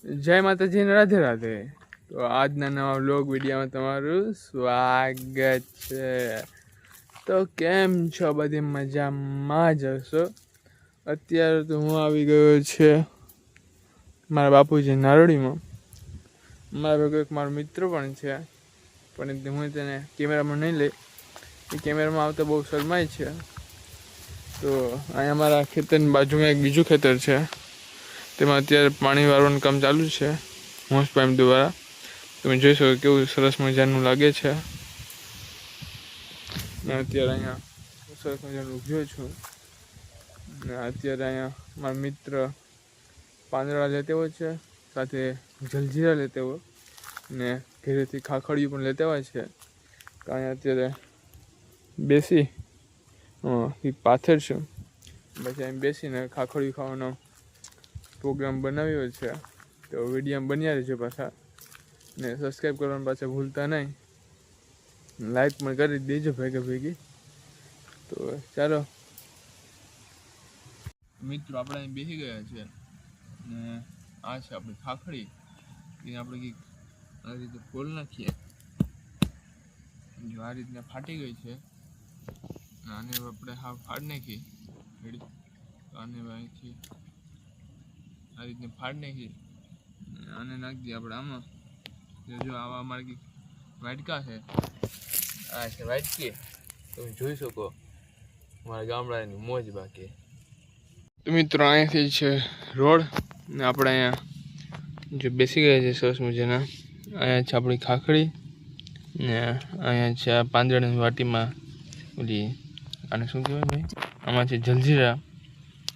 જય માતાજી ને રાધે રાધે। તો આજના નવા વ્લોગ વિડીયોમાં તમારું સ્વાગત છે। તો કેમ છો? બધી મજામાં જ હશો। અત્યારે તો હું આવી ગયો છે મારા બાપુજી નારોડીમાં। મારો એક મારો મિત્ર પણ છે, પણ હું તેને કેમેરામાં નહીં લઈ, એ કેમેરામાં આવતા બહુ શરમાય છે। તો અહીંયા મારા ખેતરની બાજુમાં એક બીજું ખેતર છે, તેમાં અત્યારે પાણી વાળવાનું કામ ચાલુ છે હોસ પાઇપ દ્વારા। તમે જોઈ શકો કેવું સરસ મજાનું લાગે છે। અત્યારે અહીંયા સરસ મજાનું ઊભ્યો છું ને અત્યારે અહીંયા મારો મિત્ર પાંદડા લેતો હોય છે, સાથે જલજીરા લેતો હોય ને ઘરેથી ખાખડીયું પણ લેતા હોય છે। તો અહીંયા અત્યારે બેસી પાથર છું, પછી અહીં બેસીને ખાખડીયું ખાવાનો પ્રોગ્રામ બનાવ્યો છે। તો વિડીયો બન્યા રહેજો પાછા, ને સબસ્ક્રાઈબ કરવાનું પાછા ભૂલતા નહીં, લાઈક પણ કરી દેજો ભેગી। તો ચાલો મિત્રો, આપણે અહીં બેસી ગયા છે ને આ છે આપણી ખાખડી, એને આપણે કંઈક આ રીતે ફોલ નાખીએ। જો આ રીતના ફાટી ગઈ છે, આને આપણે હા ફાડ નાખી રેડી। આને અહીંથી આ રીતને ફાડ નાખી, આને નાખી દઈએ આપણે આમાં। જો આવા અમારે કંઈક વાટકા છે, આ છે વાટકી, તમે જોઈ શકો અમારા ગામડાની મોજ બાકી। તો મિત્રો, અહીંયાથી છે રોડ ને આપણે અહીંયા જો બેસી ગયા છે સરસ મજાના। અહીંયા છે આપણી ખાખડી ને અહીંયા છે આ પાંદડાની વાટીમાં ઓલી આને શું કહેવાય ભાઈ, આમાં છે જલજીરા,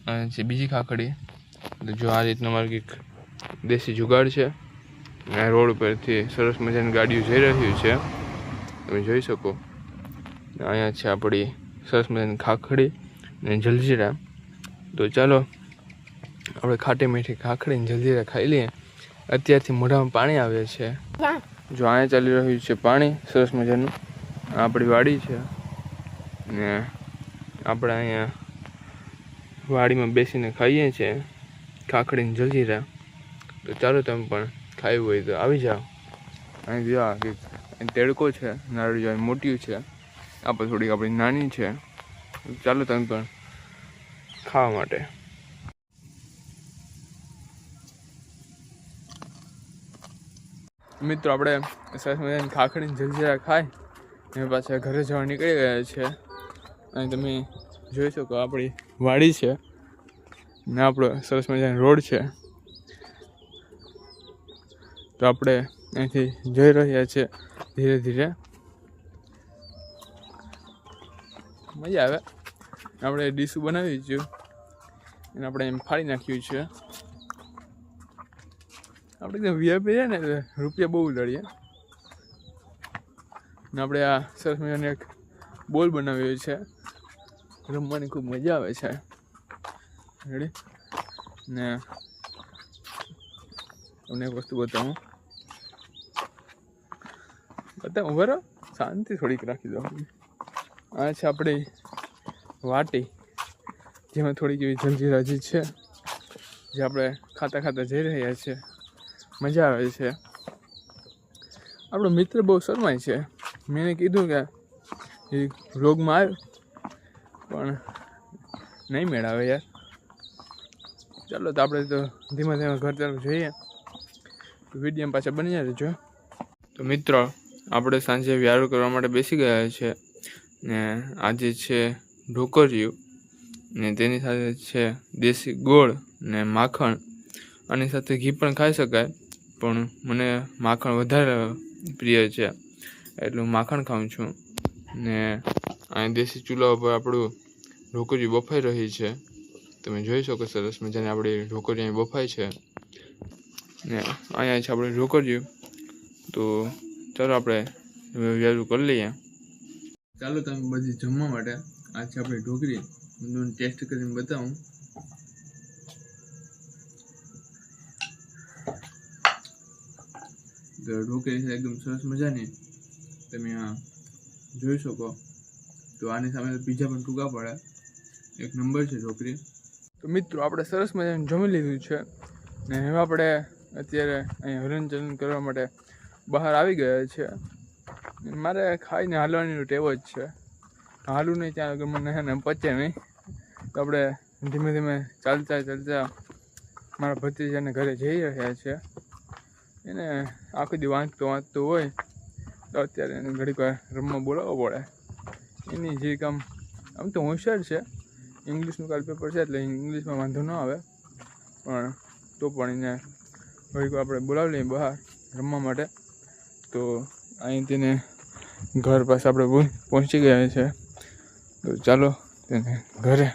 અહીંયા છે બીજી ખાખડી। તો જો આ રીતનું અમારું કંઈક દેશી જુગાડ છે। આ રોડ ઉપરથી સરસ મજાની ગાડીઓ જઈ રહ્યું છે, તમે જોઈ શકો। અહીંયા છે આપણી સરસ મજાની ખાખડી ને જલજીરા। તો ચાલો આપણે ખાટી મીઠી ખાખડી ને જલજીરા ખાઈ લઈએ। અત્યારથી મોઢામાં પાણી આવે છે। જો અહીંયા ચાલી રહ્યું છે પાણી સરસ મજાનું, આપણી વાડી છે ને આપણે અહીંયા વાડીમાં બેસીને ખાઈએ છીએ ખાખડી ને જલજીરા। તો ચાલો તમે પણ ખાવું હોય તો આવી જાઓ। અહીં જો આ કંઈક તેડકો છે, નારળી જો મોટી છે, આપણે થોડીક આપણી નાની છે। ચાલો તમે પણ ખાવા માટે। મિત્રો, આપણે સરસ મજાની ખાખડી જલજીરા ખાઈ અને પાછા ઘરે જવા નીકળી ગયા છે। અને તમે જોઈ શકો આપણી વાડી છે ને આપણો સરસ મજાનો રોડ છે। તો આપણે અહીંથી જઈ રહ્યા છીએ ધીરે ધીરે, મજા આવે। આપણે ડીશું બનાવી છે એને આપણે એમ ફાડી નાખ્યું છે। આપણે વીઆઈપી છે ને રૂપિયા બહુ લડીએ ને આપણે આ સરસ મજાનો એક બોલ બનાવ્યો છે, રમવાની ખૂબ મજા આવે છે રેડી। ને તમને એક વસ્તુ બતાવું બરો, શાંતિ થોડીક રાખી દો। આ છે આપણી વાટી, જેમાં થોડીક એવી જલજીરા હજી છે, જે આપણે ખાતા ખાતા જઈ રહ્યા છીએ, મજા આવે છે। આપણો મિત્ર બહુ શરમાય છે, મેં એને કીધું કે એ વ્લોગમાં આવ્યો પણ નહીં મેળાવે યાર। ચાલો તો આપણે તો ધીમે ધીમે ઘર તરફ જઈએ, તો વિડીયો પાછા બની રહેજો। તો મિત્રો, આપણે સાંજે વ્યારો કરવા માટે બેસી ગયા છે ને આજે છે ઢોકળિયું ને તેની સાથે છે દેશી ગોળ ને માખણ। આની સાથે ઘી પણ ખાઈ શકાય, પણ મને માખણ વધારે પ્રિય છે એટલે હું માખણ ખાઉં છું। ને અહીં દેશી ચૂલા ઉપર આપણું ઢોકળિયું બફાઈ રહી છે, તમે જોઈ શકો સરસ મજાની આપણી ઢોકળિયું બફાય છે ને અહીંયા છે આપણે ઢોકળિયું। તો ચાલો આપણે વ્યારું કરી લઈએ। ચાલો તમે બધી જમવા માટે આ છે આપણી ઢોકળી, હું ટેસ્ટ કરીને બતાવું। તો ઢોકળી છે એકદમ સરસ મજાની, તમે આ જોઈ શકો। તો આની સામે તો બીજા પણ ટૂંકા પડે, એક નંબર છે ઢોકળી। તો મિત્રો, આપણે સરસ મજાનું જમી લીધું છે ને હવે આપણે અત્યારે અહીં હલનચલન કરવા માટે બહાર આવી ગયા છે. મારે ખાઈને હાલવાની ટેવ જ છે. હાલું નહીં ત્યાં આગળ મને ને પચે નહીં, તો આપણે ધીમે ધીમે ચાલતા મારા ભત્રીજાને ઘરે જઈ રહ્યા છે. એને આખો દી વાંચતો હોય તો અત્યારે એને ઘડીક વાર રમવા બોલાવવો પડે. એની જે આમ તો હોશિયાર છે, ઇંગ્લિશનું કાલ પેપર છે એટલે ઇંગ્લિશમાં વાંધો ન આવે, પણ તો પણ એને ઘડીક આપણે બોલાવી લઈએ બહાર રમવા માટે. તો અહીં તેને ઘર પાસે આપણે પહોંચી ગયા છે. તો ચાલો તેને ઘરે.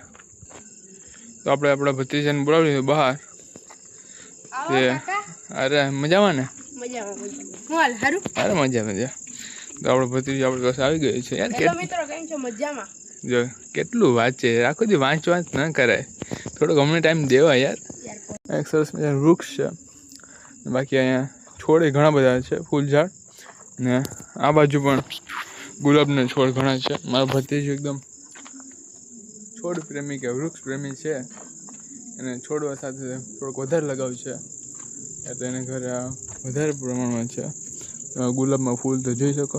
તો આપણે આપણા ભત્રીજાને બોલાવી લઈએ બહાર. તે અરે મજામાં ને? અરે મજા. તો આપણો ભત્રીજો આપણી પાસે આવી ગયો છે યાર. જો કેટલું વાંચે, આખો દી વાંચ ન કરાય, થોડોક હમણાં ટાઈમ દેવા યાર. એક સરસ મજાનું વૃક્ષ છે, બાકી અહીંયા છોડ ઘણા બધા છે, ફૂલ ઝાડ, ને આ બાજુ પણ ગુલાબના છોડ ઘણા છે. મારો ભત્રીજો એકદમ છોડ પ્રેમી કે વૃક્ષ પ્રેમી છે, અને છોડવા સાથે થોડોક વધારે લગાવ છે, એટલે એને ઘરે વધારે પ્રમાણમાં છે. ગુલાબમાં ફૂલ તો જોઈ શકો,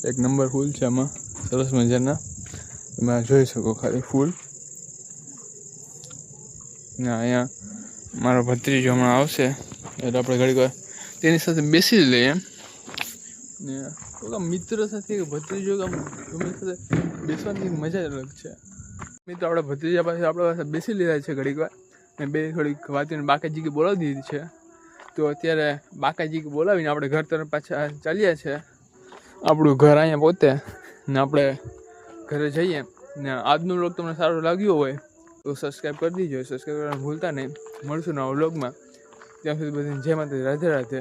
એક નંબર ફૂલ છે આમાં, સરસ મજાના. તમે જોઈ શકો ખાલી ફૂલ. ને અહીંયા મારો ભત્રીજો હમણાં આવશે એટલે આપણે ઘડીક વાર તેની સાથે બેસી લઈએ એમ. ને મિત્રો સાથે ભત્રીજો ગમે સાથે બેસવાની મજા જ અલગ છે. મિત્રો આપણા ભત્રીજા પાસે આપણા પાસે બેસી લીધા છે ઘડીક વાર, ને બે થોડીક વાતોને બાકાજી બોલાવી દીધી છે. તો અત્યારે બાકાજી બોલાવીને આપણે ઘર તરફ પાછા ચાલ્યા છે. આપણું ઘર અહીંયા પોતે ને આપણે ઘરે જઈએ. ને આજનો વ્લોગ તમને સારો લાગ્યો હોય તો સબસ્ક્રાઈબ કરી દીજો, સબસ્ક્રાઈબ કરવાનું ભૂલતા નહીં. મળશું નવા વ્લોગમાં, ત્યાં સુધી બધાને જય માતાજી, રાધે રાધે.